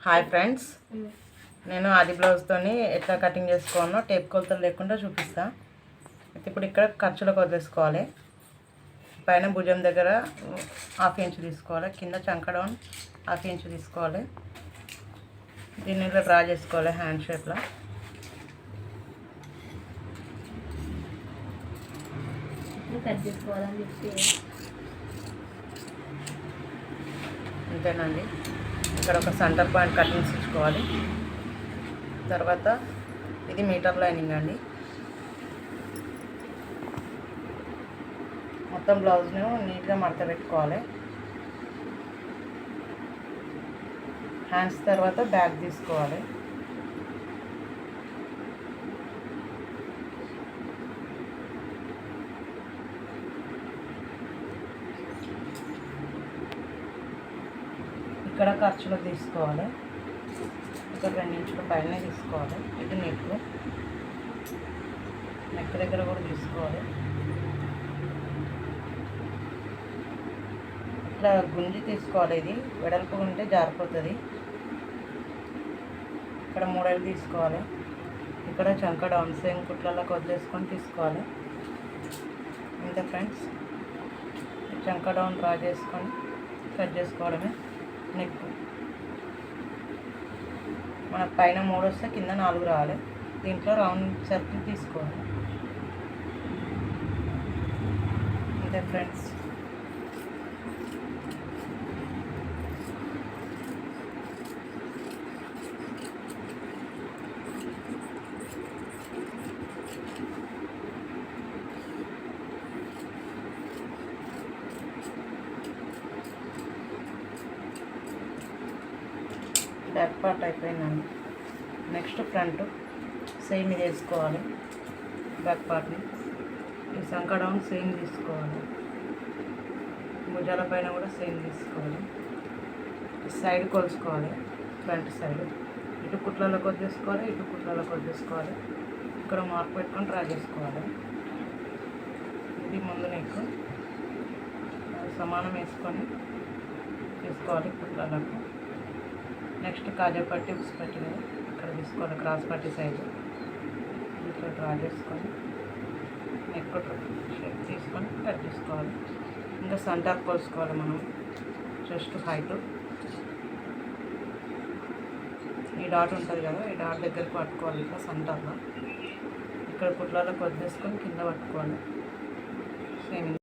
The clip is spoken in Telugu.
హాయ్ ఫ్రెండ్స్, నేను ఆది బ్లౌజ్తోని ఎట్లా కటింగ్ చేసుకోవాలో టేప్ కొలతలు లేకుండా చూపిస్తా. ఇప్పుడు ఇక్కడ ఖర్చులకు వదిలేసుకోవాలి. పైన భుజం దగ్గర 1/2 ఇంచ్ తీసుకోవాలి, కింద చంక డౌన్ 1/2 ఇంచ్ తీసుకోవాలి. దీన్ని ఇట్లా డ్రా చేసుకోవాలి హ్యాండ్ షేప్లో. కట్ చేసుకోవాలని చెప్పి అంతేనండి. ఇక్కడ ఒక సెంటర్ పాయింట్ కటింగ్స్ ఇచ్చుకోవాలి. తర్వాత ఇది మీటర్ లైనింగ్ అండి. మొత్తం బ్లౌజ్ను నీట్గా మడత పెట్టుకోవాలి. హ్యాండ్స్ తర్వాత బ్యాక్ తీసుకోవాలి. ఇక్కడ ఖర్చులు తీసుకోవాలి. ఇక్కడ 2 ఇంచుల పైన తీసుకోవాలి. ఇది నెక్ దగ్గర కూడా తీసుకోవాలి. ఇట్లా గుంజి తీసుకోవాలి. ఇది వెడల్పు ఉంటే జారిపోతుంది. ఇక్కడ 3 తీసుకోవాలి. ఇక్కడ చంక డౌన్ సేమ్ కుట్లలోకి వదిలేసుకొని తీసుకోవాలి. అంతే ఫ్రెండ్స్, చంక డౌన్ డ్రా చేసుకొని కట్ చేసుకోవడమే. నెక్ మన పైన 3 వస్తే కింద 4 రావాలి. దీంట్లో రౌండ్ సర్కిల్ తీసుకోవాలి. అంతే ఫ్రెండ్స్. బ్యాక్ పార్ట్ అయిపోయిందండి. నెక్స్ట్ ఫ్రంట్ సేమ్ ఇది వేసుకోవాలి. బ్యాక్ పార్ట్ని ఈ సంక డౌన్ సేమ్ తీసుకోవాలి. భుజాల పైన కూడా సేమ్ తీసుకోవాలి. సైడ్ కొలుసుకోవాలి. ఫ్రంట్ సైడ్ ఇటు కుట్లలోకి వచ్చేసుకోవాలి, ఇటు కుట్లలోకి వచ్చేసుకోవాలి. ఇక్కడ మార్క్ పెట్టుకొని డ్రా చేసుకోవాలి. ఇది ముందు నెక్ సమానం వేసుకొని తీసుకోవాలి కుట్లలకు. నెక్స్ట్ కాజా పట్టి ఉక్స్ పట్టి కదా ఇక్కడ తీసుకోవాలి. క్రాస్ పట్టి సైజు ఇట్లా డ్రా చేసుకొని నెక్ షేప్ తీసుకొని కట్ చేసుకోవాలి. ఇంకా సెంటర్ కోసుకోవాలి. మనం చెస్ట్ హైట్ ఈ డాట్ ఉంటుంది కదా, ఈ డాట్ దగ్గరికి పట్టుకోవాలి. ఇట్లా సెంటర్లో ఇక్కడ కుట్లలోకి వదిలేసుకొని కింద పట్టుకోవాలి. సేమ్